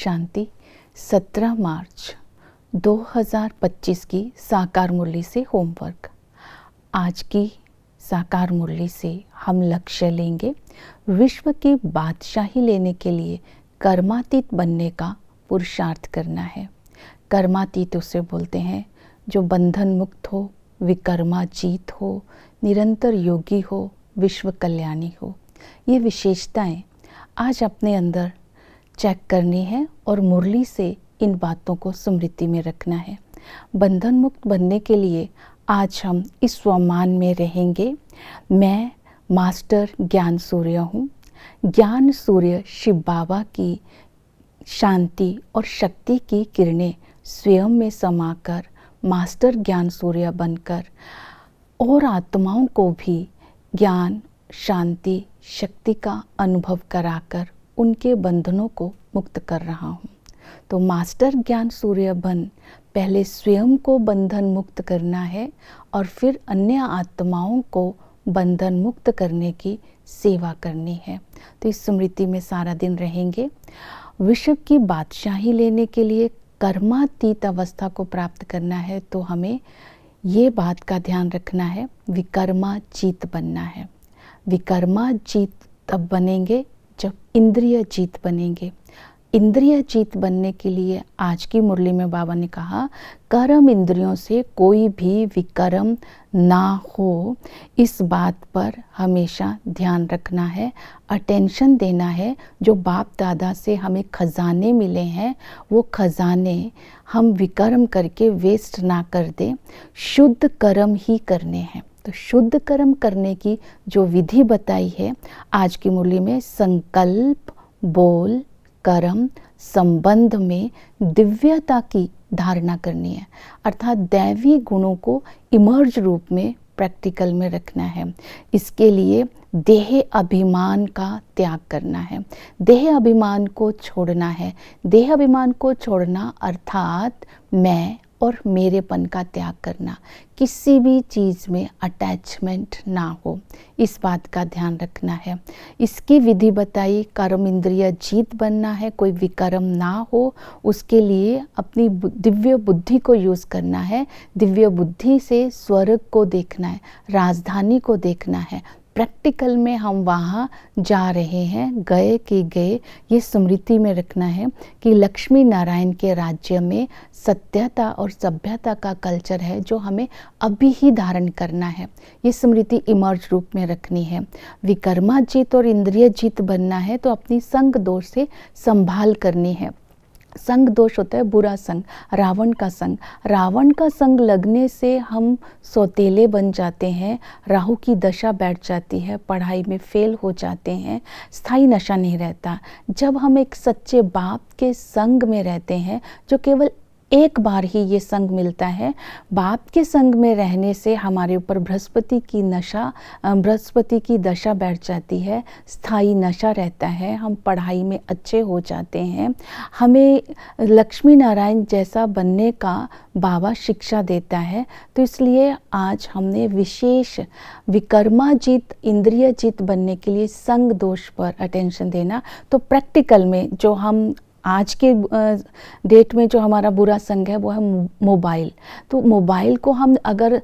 शांति। 17 मार्च 2025 की साकार मुरली से होमवर्क। आज की साकार मुरली से हम लक्ष्य लेंगे विश्व की बादशाही लेने के लिए कर्मातीत बनने का पुरुषार्थ करना है। कर्मातीत उसे बोलते हैं जो बंधन मुक्त हो, विकर्माजीत हो, निरंतर योगी हो, विश्व कल्याणी हो। ये विशेषताएं आज अपने अंदर चेक करनी है और मुरली से इन बातों को स्मृति में रखना है। बंधन मुक्त बनने के लिए आज हम इस स्वमान में रहेंगे। मैं मास्टर ज्ञान सूर्य हूँ। ज्ञान सूर्य शिव बाबा की शांति और शक्ति की किरणें स्वयं में समाकर मास्टर ज्ञान सूर्य बनकर और आत्माओं को भी ज्ञान, शांति, शक्ति का अनुभव कराकर उनके बंधनों को मुक्त कर रहा हूँ। तो मास्टर ज्ञान सूर्य बन पहले स्वयं को बंधन मुक्त करना है और फिर अन्य आत्माओं को बंधन मुक्त करने की सेवा करनी है। तो इस स्मृति में सारा दिन रहेंगे। विश्व की बादशाही लेने के लिए कर्मातीत अवस्था को प्राप्त करना है तो हमें ये बात का ध्यान रखना है, विकर्माजीत बनना है। विकर्माजीत तब बनेंगे जब इंद्रिय जीत बनेंगे। इंद्रिय जीत बनने के लिए आज की मुरली में बाबा ने कहा कर्म इंद्रियों से कोई भी विकर्म ना हो, इस बात पर हमेशा ध्यान रखना है, अटेंशन देना है। जो बाप दादा से हमें खजाने मिले हैं वो खजाने हम विकर्म करके वेस्ट ना कर दें, शुद्ध कर्म ही करने हैं। तो शुद्ध कर्म करने की जो विधि बताई है आज की मुरली में, संकल्प, बोल, कर्म, संबंध में दिव्यता की धारणा करनी है, अर्थात दैवी गुणों को इमर्ज रूप में प्रैक्टिकल में रखना है। इसके लिए देह अभिमान का त्याग करना है, देह अभिमान को छोड़ना है। देह अभिमान को छोड़ना अर्थात मैं और मेरेपन का त्याग करना, किसी भी चीज़ में अटैचमेंट ना हो, इस बात का ध्यान रखना है। इसकी विधि बताई, कर्म इंद्रिय जीत बनना है, कोई विकर्म ना हो। उसके लिए अपनी दिव्य बुद्धि को यूज़ करना है। दिव्य बुद्धि से स्वर्ग को देखना है, राजधानी को देखना है। प्रैक्टिकल में हम वहाँ जा रहे हैं, गए कि गए, ये स्मृति में रखना है कि लक्ष्मी नारायण के राज्य में सत्यता और सभ्यता का कल्चर है जो हमें अभी ही धारण करना है। ये स्मृति इमर्ज रूप में रखनी है। विकर्माजीत और इंद्रिय जीत बनना है तो अपनी संग दोष से संभाल करनी है। संग दोष होता है बुरा संग, रावण का संग। रावण का संग लगने से हम सौतेले बन जाते हैं, राहु की दशा बैठ जाती है, पढ़ाई में फेल हो जाते हैं, स्थायी नशा नहीं रहता। जब हम एक सच्चे बाप के संग में रहते हैं, जो केवल एक बार ही ये संग मिलता है, बाप के संग में रहने से हमारे ऊपर बृहस्पति की दशा बैठ जाती है, स्थायी नशा रहता है, हम पढ़ाई में अच्छे हो जाते हैं। हमें लक्ष्मी नारायण जैसा बनने का बाबा शिक्षा देता है। तो इसलिए आज हमने विशेष विकर्माजीत, इंद्रिय जीत बनने के लिए संग दोष पर अटेंशन देना। तो प्रैक्टिकल में जो हम आज के डेट में जो हमारा बुरा संग है वो है मोबाइल। तो मोबाइल को हम अगर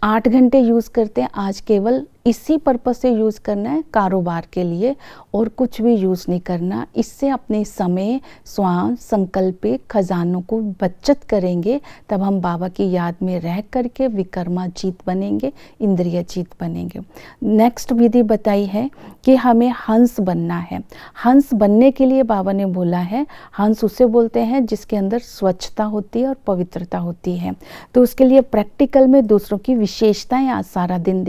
8 घंटे यूज़ करते हैं, आज केवल इसी पर्पस से यूज़ करना है, कारोबार के लिए, और कुछ भी यूज़ नहीं करना। इससे अपने समय, स्वांग, संकल्पित खजानों को बचत करेंगे, तब हम बाबा की याद में रह करके विकर्माजीत बनेंगे, इंद्रिय जीत बनेंगे। नेक्स्ट विधि बताई है कि हमें हंस बनना है। हंस बनने के लिए बाबा ने बोला है, हंस उसे बोलते हैं जिसके अंदर स्वच्छता होती है और पवित्रता होती है। तो उसके लिए प्रैक्टिकल में दूसरों की विशेषताएं आज सारा दिन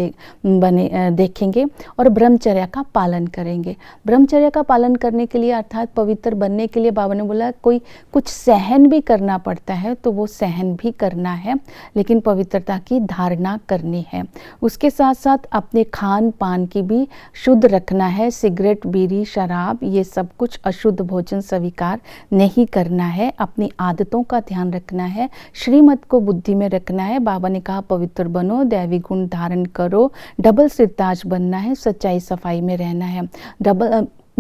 देखेंगे और ब्रह्मचर्या का पालन करेंगे। ब्रह्मचर्या का पालन करने के लिए अर्थात पवित्र बनने के लिए बाबा ने बोला कोई कुछ सहन भी करना पड़ता है तो वो सहन भी करना है, लेकिन पवित्रता की धारणा करनी है। उसके साथ साथ अपने खान पान की भी शुद्ध रखना है। सिगरेट, बीड़ी, शराब, ये सब कुछ अशुद्ध भोजन स्वीकार नहीं करना है। अपनी आदतों का ध्यान रखना है, श्रीमत को बुद्धि में रखना है। बाबा ने कहा पवित्र बनो, दैवी गुण धारण करो, डबल सिरताज बनना है, सच्चाई सफाई में रहना है।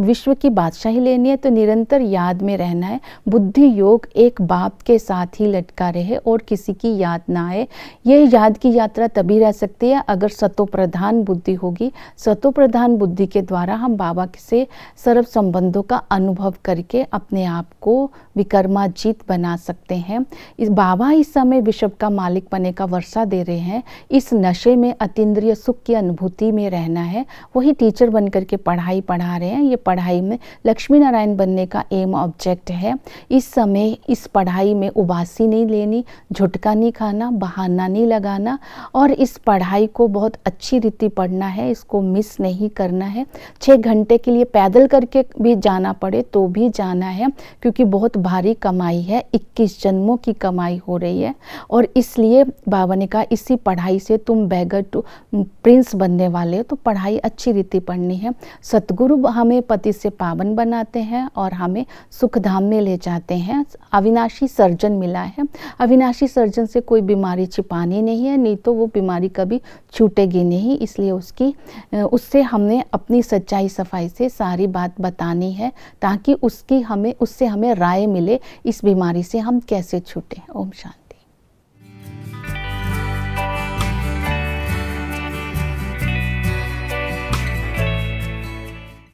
विश्व की बादशाही लेनी है तो निरंतर याद में रहना है। बुद्धि योग एक बाप के साथ ही लटका रहे और किसी की याद ना आए। ये याद की यात्रा तभी रह सकती है अगर सतो प्रधान बुद्धि होगी। सतो प्रधान बुद्धि के द्वारा हम बाबा से सर्व संबंधों का अनुभव करके अपने आप को विकर्माजीत बना सकते हैं। इस बाबा इस समय विश्व का मालिक बनने का वर्षा दे रहे हैं। इस नशे में अतीन्द्रिय सुख की अनुभूति में रहना है। वही टीचर बन करके पढ़ाई पढ़ा रहे हैं। ये पढ़ाई में लक्ष्मी नारायण बनने का एम ऑब्जेक्ट है। इस समय इस पढ़ाई में उबासी नहीं लेनी, झुटका नहीं खाना, बहाना नहीं लगाना और इस पढ़ाई को बहुत अच्छी रीति पढ़ना है। इसको मिस नहीं करना है। 6 घंटे के लिए पैदल करके भी जाना पड़े तो भी जाना है, क्योंकि बहुत भारी कमाई है। 21 जन्मों की कमाई हो रही है और इसलिए बाबा ने कहा इसी पढ़ाई से तुम बैगर टू प्रिंस बनने वाले हो, तो पढ़ाई अच्छी रीति पढ़नी है। सतगुरु हमें पति से पावन बनाते हैं और हमें सुखधाम में ले जाते हैं। अविनाशी सर्जन मिला है। अविनाशी सर्जन से कोई बीमारी छिपानी नहीं है, नहीं तो वो बीमारी कभी छूटेगी नहीं। इसलिए उससे हमने अपनी सच्चाई सफाई से सारी बात बतानी है ताकि उससे हमें राय मिले इस बीमारी से हम कैसे छूटें। ओम शांति।